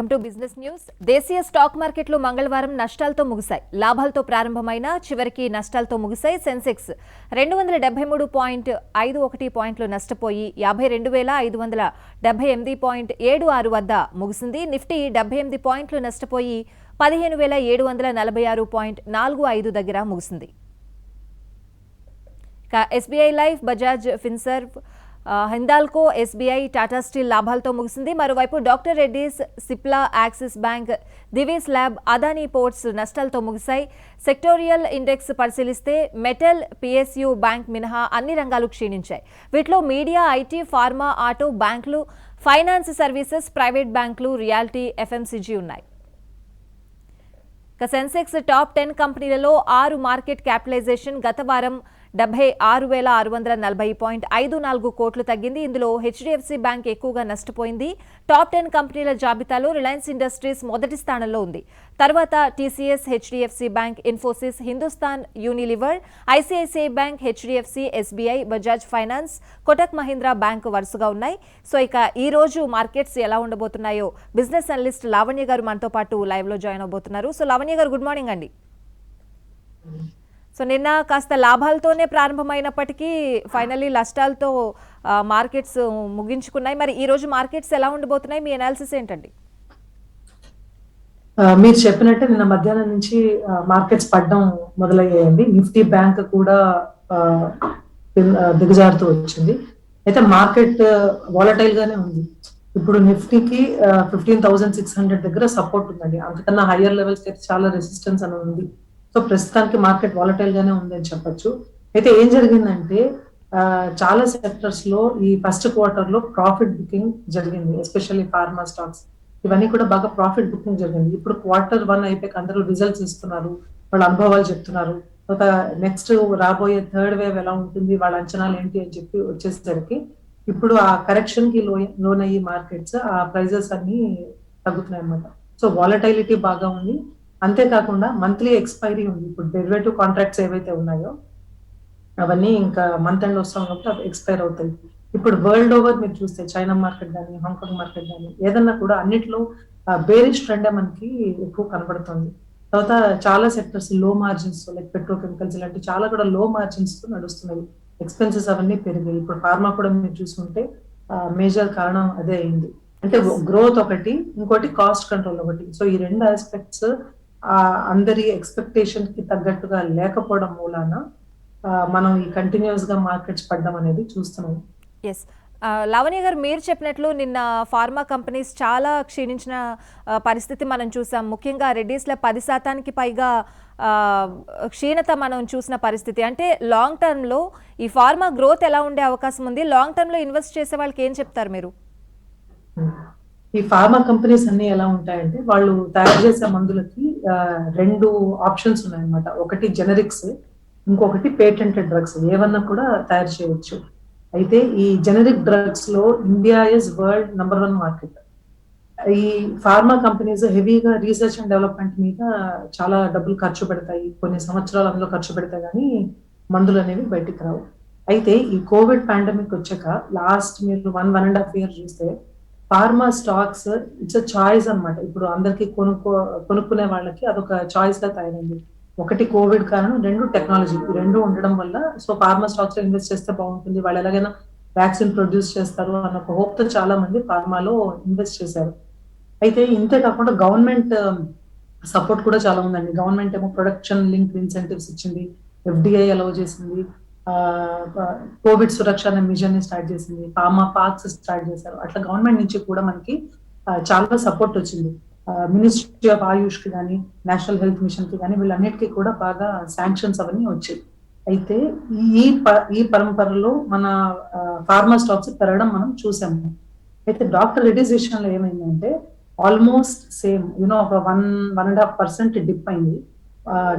Welcome to business news. దేశీయ stock మార్కెట్లు మంగళవారం నష్టాలతో ముగిశాయి. లాభాలతో ప్రారంభమైన చివరికి నష్టాలతో ముగిశాయి. సెన్సెక్స్ 273.51 పాయింట్లు నష్టపోయి 52,578.76 వద్ద ముగిసింది. నిఫ్టీ 78 పాయింట్లు నష్టపోయి 15,746.45 దగ్గర ముగిసింది. SBI Life, Bajaj Finserv, Hindalco, SBI, Tata Steel లాభాలతో ముగిసింది. మరోవైపు doctor Reddy's, Cipla, Axis Bank, Divi's lab, Adani ports నష్టాలతో ముగిశాయి. సెక్టోరియల్ ఇండెక్స్ పరిశీలిస్తే మెటల్, పిఎస్యు బ్యాంక్ మినహా అన్ని రంగాలు క్షీణించాయి. వీటిలో మీడియా, ఐటీ, ఫార్మా, ఆటో, బ్యాంకులు, ఫైనాన్స్ సర్వీసెస్, ప్రైవేట్ బ్యాంకులు, రియాలిటీ, ఎఫ్ఎంసీజీ ఉన్నాయి. సెన్సెక్స్ టాప్ 10 కంపెనీలలో 6 మార్కెట్ క్యాపిటలైజేషన్ గత వారం 76,640.54 కోట్లు తగ్గింది. ఇందులో హెచ్డిఎఫ్సి బ్యాంక్ ఎక్కువగా నష్టపోయింది. టాప్ 10 కంపెనీల జాబితాలో రిలయన్స్ ఇండస్ట్రీస్ మొదటి స్థానంలో ఉంది. తర్వాత TCS, HDFC bank, Infosys, Hindustan Unilever, ICICI bank, HDFC, SBI, Bajaj finance, Kotak Mahindra bank వరుసగా ఉన్నాయి. సో ఇక ఈ రోజు మార్కెట్స్ ఎలా ఉండబోతున్నాయో బిజినెస్ అనలిస్ట్ లావణ్య గారు మనతో పాటు లైవ్ లో జాయిన్ అవబోతున్నారు. సో లావణ్య గారు, గుడ్ మార్నింగ్ అండి. సో నిన్న కాస్త లాభాలతోనే ప్రారంభమైనప్పటికీ ఫైనల్లీ నష్టాలతో మార్కెట్స్ ముగించుకున్నాయి. మరి ఈ రోజు మార్కెట్స్ ఎలా ఉండబోతున్నాయి? మీ అనాలిసిస్ ఏంటండి? మీరు చెప్పినట్టు నిన్న మధ్యాహ్నం నుంచి మార్కెట్స్ పడడం మొదలయ్యాయండి. నిఫ్టీ బ్యాంక్ కూడా దిగజారుతూ వచ్చింది. అయితే మార్కెట్ వాలటైల్ గానే ఉంది. ఇప్పుడు నిఫ్టీకి 15,600 దగ్గర సపోర్ట్ ఉందండి. అంతకన్నా హయ్యర్ లెవెల్స్ అయితే చాలా రెసిస్టెన్స్ అని ఉంది. సో ప్రస్తుతానికి మార్కెట్ వాలటైల్ గానే ఉందని చెప్పొచ్చు. అయితే ఏం జరిగిందంటే చాలా సెక్టర్స్ లో ఈ ఫస్ట్ క్వార్టర్ లో ప్రాఫిట్ బుకింగ్ జరిగింది. ఎస్పెషల్లీ ఫార్మా స్టాక్స్ ఇవన్నీ కూడా బాగా ప్రాఫిట్ బుకింగ్ జరిగింది. ఇప్పుడు Q1 అయిపోయి అందరూ రిజల్ట్స్ ఇస్తున్నారు, వాళ్ళ అనుభవాలు చెప్తున్నారు. తర్వాత నెక్స్ట్ రాబోయే థర్డ్ వేవ్ ఎలా ఉంటుంది, వాళ్ళ అంచనాలు ఏంటి అని చెప్పి వచ్చేసరికి ఇప్పుడు ఆ కరెక్షన్ కి లోనయ్యి మార్కెట్స్ ఆ ప్రైజెస్ అన్ని తగ్గుతున్నాయి అన్నమాట. సో వాలటైలిటీ బాగా ఉంది. అంతేకాకుండా మంత్లీ ఎక్స్పైరీ ఉంది. ఇప్పుడు డెరివేటివ్ కాంట్రాక్ట్స్ ఏవైతే ఉన్నాయో అవన్నీ ఇంకా మంత్ ఎండ్ వస్తాం కాబట్టి అవి ఎక్స్పైర్ అవుతాయి. ఇప్పుడు వరల్డ్ ఓవర్ మీరు చూస్తే చైనా మార్కెట్ కానీ, హాంకాంగ్ మార్కెట్ కానీ ఏదన్నా కూడా అన్నిట్లో బేరిష్ ట్రెండ్ మనకి ఎక్కువ కనబడుతుంది. తర్వాత చాలా సెక్టర్స్ లో మార్జిన్స్ లైక్ పెట్రోకెమికల్స్ ఇలాంటి చాలా కూడా లో మార్జిన్స్ తో నడుస్తున్నాయి. ఎక్స్పెన్సెస్ అవన్నీ పెరిగాయి. ఇప్పుడు ఫార్మా కూడా మీరు చూసుకుంటే మేజర్ కారణం అదే అయింది. అంటే గ్రోత్ ఒకటి, ఇంకోటి కాస్ట్ కంట్రోల్ ఒకటి. సో ఈ రెండు ఆస్పెక్ట్స్ అందరి ఎక్స్పెక్టేషన్ కి తగ్గట్టుగా లేకపోవడం మూలాన మనం ఈ కంటిన్యూస్ గా మార్కెట్స్ పడడం అనేది చూస్తున్నాం. ఎస్ లావణ్య గారు, మీరు చెప్పినట్లు నిన్న ఫార్మా కంపెనీస్ చాలా క్షీణించిన పరిస్థితి మనం చూసాం. ముఖ్యంగా రెడ్డీస్లో 10% పైగా క్షీణత మనం చూసిన పరిస్థితి. అంటే లాంగ్ టర్మ్లో ఈ ఫార్మా గ్రోత్ ఎలా ఉండే అవకాశం ఉంది? లాంగ్ టర్మ్లో ఇన్వెస్ట్ చేసే వాళ్ళకి ఏం చెప్తారు మీరు? ఈ ఫార్మా కంపెనీస్ అన్ని ఎలా ఉంటాయంటే వాళ్ళు తయారు చేసే మందులకి 2 ఆప్షన్స్ ఉన్నాయన్నమాట. ఒకటి జెనరిక్స్, ఇంకొకటి పేటెంటెడ్ డ్రగ్స్. ఏవన్నా కూడా తయారు చేయవచ్చు. అయితే ఈ జెనరిక్ డ్రగ్స్ లో India is world number 1 market. ఈ ఫార్మా కంపెనీస్ హెవీగా రీసెర్చ్ అండ్ డెవలప్మెంట్ మీద చాలా డబ్బులు ఖర్చు పెడతాయి. కొన్ని సంవత్సరాలు అందులో ఖర్చు పెడతాయి కానీ మందులు అనేవి బయటికి రావు. అయితే ఈ కోవిడ్ పాండమిక్ వచ్చాక లాస్ట్ మీరు 1.5 years చూస్తే pharma stocks it's a choice అన్నమాట. ఇప్పుడు అందరికి కొనుక్కునే వాళ్ళకి అదొక చాయిస్ గా తయారైంది. ఒకటి కోవిడ్ కారణం, 2 టెక్నాలజీ. ఈ 2 ఉండడం వల్ల సో ఫార్మా స్టాక్స్ లో ఇన్వెస్ట్ చేస్తే బాగుంటుంది, వాళ్ళు ఎలాగైనా వ్యాక్సిన్ ప్రొడ్యూస్ చేస్తారు అన్న ఒక హోప్ తో చాలా మంది ఫార్మాలో ఇన్వెస్ట్ చేశారు. అయితే ఇంతే కాకుండా గవర్నమెంట్ సపోర్ట్ కూడా చాలా ఉందండి. గవర్నమెంట్ ఏమో ప్రొడక్షన్ లింక్ ఇన్సెంటివ్స్ ఇచ్చింది, ఎఫ్డిఐ అలౌ చేసింది, కోవిడ్ సురక్ష అనే మిషన్ ని స్టార్ట్ చేసింది, ఫార్మా పార్క్స్ స్టార్ట్ చేశారు. అట్లా గవర్నమెంట్ నుంచి కూడా మనకి చాలా సపోర్ట్ వచ్చింది. మినిస్ట్రీ ఆఫ్ ఆయుష్ కి కానీ, నేషనల్ హెల్త్ మిషన్ కి కానీ వీళ్ళన్నిటికీ కూడా బాగా శాంక్షన్స్ అవన్నీ వచ్చాయి. అయితే ఈ పరంపరలో మన ఫార్మా స్టాక్స్ పెరగడం మనం చూసాము. అయితే డాక్టర్ రెడ్డీస్ విషయంలో ఏమైందంటే ఆల్మోస్ట్ సేమ్ ఒక 1.5% డిప్ అయింది.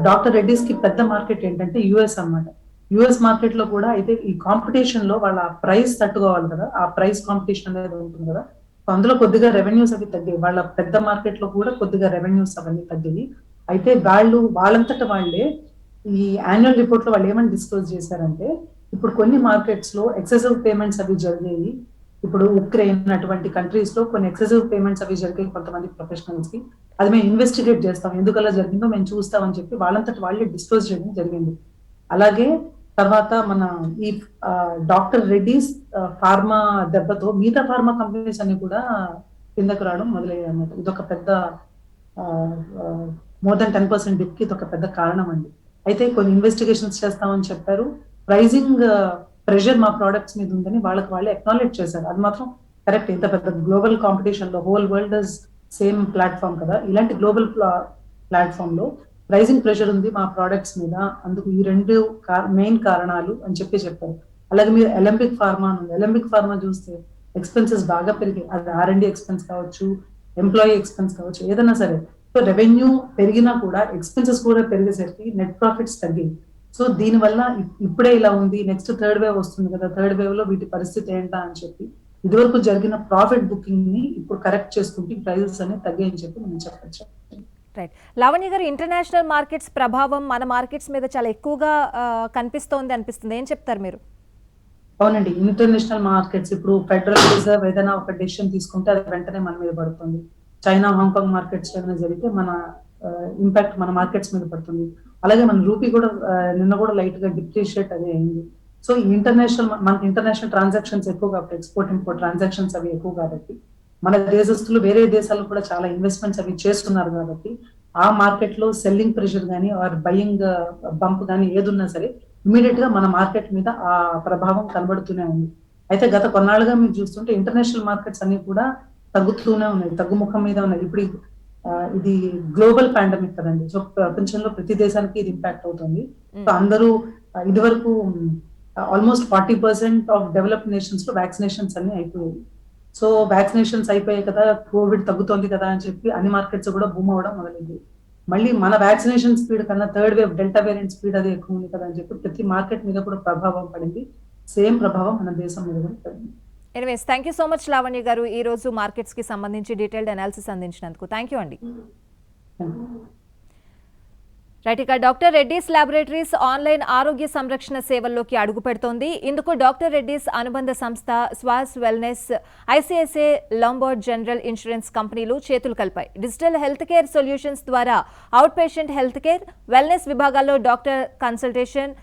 డాక్టర్ రెడ్డీస్ కి పెద్ద మార్కెట్ ఏంటంటే యుఎస్ అన్నమాట. యుఎస్ మార్కెట్ లో కూడా అయితే ఈ కాంపిటీషన్ లో వాళ్ళ ప్రైస్ తట్టుకోవాలి కదా, ఆ ప్రైస్ కాంపిటీషన్ అనేది ఉంటుంది కదా. అందులో కొద్దిగా రెవెన్యూస్ అవి తగ్గాయి. వాళ్ళ పెద్ద మార్కెట్ లో కూడా కొద్దిగా రెవెన్యూస్ అవన్నీ తగ్గాయి. అయితే వాళ్ళంతట వాళ్ళే ఈ యాన్యువల్ రిపోర్ట్ లో వాళ్ళు ఏమని డిస్క్లోజ్ చేశారంటే ఇప్పుడు కొన్ని మార్కెట్స్ లో ఎక్సెసివ్ పేమెంట్స్ అవి జరిగాయి. ఇప్పుడు ఉక్రెయిన్ అటువంటి కంట్రీస్ లో కొన్ని ఎక్సెసివ్ పేమెంట్స్ అవి జరిగాయి కొంతమంది ప్రొఫెషనల్స్ కి. అది మేము ఇన్వెస్టిగేట్ చేస్తాం, ఎందుకు అలా జరిగిందో మేము చూస్తామని చెప్పి వాళ్ళంతటి వాళ్ళే డిస్క్లోజ్ చేయడం జరిగింది. అలాగే తర్వాత మన ఈ డాక్టర్ రెడ్డిస్ ఫార్మా దెబ్బతో మిగతా ఫార్మా కంపెనీస్ అన్ని కూడా కిందకు రావడం మొదలయ్యాయి అన్నమాట. ఇదొక పెద్ద మోర్ దెన్ 10% డిప్ కి ఇదొక పెద్ద కారణం అండి. అయితే కొన్ని ఇన్వెస్టిగేషన్స్ చేస్తామని చెప్పారు. ప్రైజింగ్ ప్రెషర్ మా ప్రోడక్ట్స్ మీద ఉందని వాళ్ళకి వాళ్ళే అక్నాలెడ్జ్ చేశారు. అది మాత్రం కరెక్ట్. ఇంత పెద్ద గ్లోబల్ కాంపిటీషన్ లో whole world is same platform కదా, ఇలాంటి గ్లోబల్ ప్లాట్ఫామ్ లో ప్రైజింగ్ ప్రెషర్ ఉంది మా ప్రోడక్ట్స్ మీద, అందుకు ఈ రెండు మెయిన్ కారణాలు అని చెప్పారు. అలాగే మీరు ఎలంబిక్ ఫార్మా చూస్తే ఎక్స్పెన్సెస్ బాగా పెరిగాయి. అది R&D ఎక్స్పెన్స్ కావచ్చు, ఎంప్లాయీ ఎక్స్పెన్స్ కావచ్చు, ఏదైనా సరే. సో రెవెన్యూ పెరిగినా కూడా ఎక్స్పెన్సెస్ కూడా పెరిగేసరికి నెట్ ప్రాఫిట్స్ తగ్గాయి. సో దీనివల్ల ఇప్పుడే ఇలా ఉంది, నెక్స్ట్ థర్డ్ వేవ్ వస్తుంది కదా, థర్డ్ వేవ్ లో వీటి పరిస్థితి ఏంటా అని చెప్పి ఇదివరకు జరిగిన ప్రాఫిట్ బుకింగ్ ని ఇప్పుడు కరెక్ట్ చేసుకుంటే ప్రైజెస్ అనేవి తగ్గాయని చెప్పి మనం చెప్పచ్చు. రైట్. లావణ్య గారు, ఇంటర్నేషనల్ మార్కెట్స్ ప్రభావం మన మార్కెట్స్ మీద చాలా ఎక్కువగా కనిపిస్తోంది అనిపిస్తుంది, ఏం చెప్తారు మీరు? అవునండి, ఇంటర్నేషనల్ మార్కెట్స్ ఇప్పుడు ఫెడరల్ రిజర్వ్ ఏదైనా ఒక డెసిషన్ తీసుకుంటే అది వెంటనే మన మీద పడుతుంది. చైనా, హాంకాంగ్ మార్కెట్స్ ఏమైనా జరిగితే మన ఇంపాక్ట్ మన మార్కెట్స్ మీద పడుతుంది. అలాగే మన రూపీ కూడా నిన్న కూడా లైట్ గా డిప్రిషియేట్ అదే అయింది. సో మనకి ఇంటర్నేషనల్ ట్రాన్సాక్షన్స్ ఎక్కువ కాబట్టి, ఎక్స్పోర్ట్ ఇంపోర్ట్ ట్రాన్సాక్షన్స్ అవి ఎక్కువ కాబట్టి, మన దేశస్తులు వేరే దేశాలకు కూడా చాలా ఇన్వెస్ట్మెంట్స్ అవి చేస్తున్నారు కాబట్టి ఆ మార్కెట్ లో సెల్లింగ్ ప్రెషర్ కానీ ఆర్ బయింగ్ బంప్ కానీ ఏదున్నా సరే ఇమీడియట్ గా మన మార్కెట్ మీద ఆ ప్రభావం కనబడుతూనే ఉంది. అయితే గత కొన్నాళ్ళుగా మీరు చూస్తుంటే ఇంటర్నేషనల్ మార్కెట్స్ అన్ని కూడా తగ్గుతూనే ఉన్నాయి, తగ్గుముఖం మీద ఉన్నాయి. ఇప్పుడు ఇది గ్లోబల్ పాండమిక్ కదండి, సో ప్రపంచంలో ప్రతి దేశానికి ఇది ఇంపాక్ట్ అవుతుంది. సో అందరూ ఇదివరకు ఆల్మోస్ట్ 40% ఆఫ్ డెవలప్డ్ నేషన్స్ లో వ్యాక్సినేషన్స్ అన్ని అయిపోయాయి. సో వ్యాక్సినేషన్స్ అయిపోయాయి కదా, కోవిడ్ తగ్గుతోంది కదా అని చెప్పి అన్ని మార్కెట్స్ కూడా బూమ్ అవడం మొదలైంది. మళ్ళీ మన వ్యాక్సినేషన్ స్పీడ్ కన్నా third wave delta variant speed అది ఎక్కువ ఉంది కదా అని చెప్పి ప్రతి మార్కెట్ మీద కూడా ప్రభావం పడింది. సేమ్ ప్రభావం మన దేశం మీద కూడా పడింది. Anyways, thank you so much Lavanya గారు, ఈ రోజు మార్కెట్స్ కి సంబంధించి డీటెయిల్డ్ అనాలిసిస్ అందించినందుకు. థ్యాంక్ యూ అండి. రైట్. ఇక డాక్టర్ రెడ్డీస్ ల్యాబొరేటరీస్ ఆన్లైన్ ఆరోగ్య సంరక్షణ సేవల్లోకి అడుగు పెడుతోంది. ఇందుకు డాక్టర్ రెడ్డీస్ అనుబంధ సంస్థ Svaas wellness, ICICI Lombard general insurance కంపెనీలు చేతులు కలిపాయి. డిజిటల్ హెల్త్ కేర్ సొల్యూషన్స్ ద్వారా outpatient health care, wellness విభాగాల్లో doctor consultation,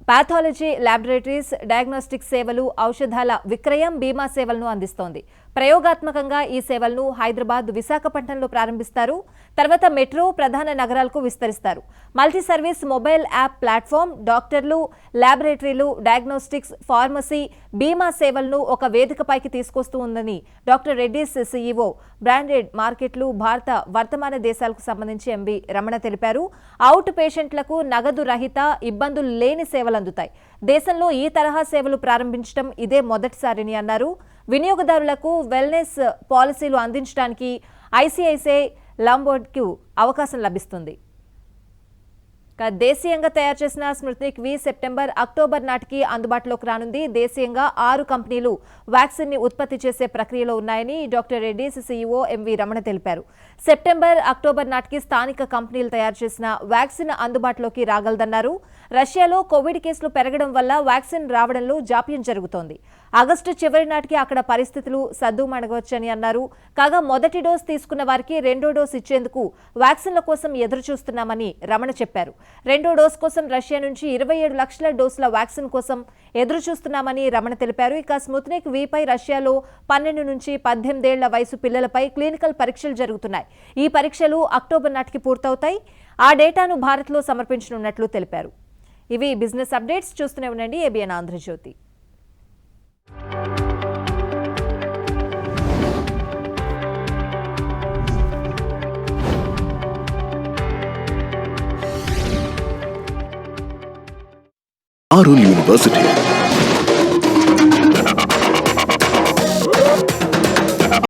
pathology laboratories, diagnostic సేవలు, ఔషధాల విక్రయం, బీమా సేవలను అందిస్తోంది. ప్రయోగాత్మకంగా ఈ సేవలను హైదరాబాద్, విశాఖపట్నంలో ప్రారంభిస్తారు. తర్వాత మెట్రో, ప్రధాన నగరాలకు విస్తరిస్తారు. Multi service mobile app platform డాక్టర్లు, ల్యాబొరేటరీలు, డయాగ్నోస్టిక్స్, ఫార్మసీ, బీమా సేవలను ఒక వేదికపైకి తీసుకొస్తూ ఉందని డాక్టర్ రెడ్డీస్ సీఈఓ, బ్రాండెడ్ మార్కెట్లు, భారత వర్తమాన దేశాలకు సంబంధించి ఎంవి రమణ తెలిపారు. అవుట్ పేషెంట్లకు నగదు రహిత, ఇబ్బందులు లేని సేవలు అందుతాయి. దేశంలో ఈ తరహా సేవలు ప్రారంభించడం ఇదే మొదటిసారిని అన్నారు. వినియోగదారులకు వెల్నెస్ పాలసీలు అందించడానికి ఐసిఐసిఐ లాంబార్డ్కు అవకాశం లభిస్తుంది. దేశీయంగా తయారు చేసిన స్పుత్నిక్ వి సెప్టెంబర్, అక్టోబర్ నాటికి అందుబాటులోకి రానుంది. దేశీయంగా 6 కంపెనీలు వ్యాక్సిన్ ని ఉత్పత్తి చేసే ప్రక్రియలో ఉన్నాయని doctor Reddy's CEO M V Ramana తెలిపారు. సెప్టెంబర్, అక్టోబర్ నాటికి స్థానిక కంపెనీలు తయారు చేసిన వ్యాక్సిన్ అందుబాటులోకి రాగలదన్నారు. రష్యాలో కోవిడ్ కేసులు పెరగడం వల్ల వ్యాక్సిన్ రావడంలో జాప్యం జరుగుతోంది. ఆగస్టు చివరి నాటికి అక్కడ పరిస్థితులు సద్దుమణగవచ్చని అన్నారు. కాగా మొదటి డోస్ తీసుకున్న వారికి రెండో డోస్ ఇచ్చేందుకు వ్యాక్సిన్ల కోసం ఎదురు చూస్తున్నామని రమణ చెప్పారు. రెండో డోస్ కోసం రష్యా నుంచి 27 లక్షల డోసుల వ్యాక్సిన్ కోసం ఎదురు చూస్తున్నామని రమణ తెలిపారు. ఇక స్పుత్నిక్ విపై రష్యాలో 12 నుంచి 18 ఏళ్ల వయసు పిల్లలపై క్లినికల్ పరీక్షలు జరుగుతున్నాయి. ఈ పరీక్షలు అక్టోబర్ నాటికి పూర్తవుతాయి. ఆ డేటాను భారత్లో సమర్పించనున్నట్లు తెలిపారు. ఇవి బిజినెస్ అప్డేట్స్. చూస్తూనే ఉండండి ఏబిఎన్ ఆంధ్రజ్యోతి. Arul University,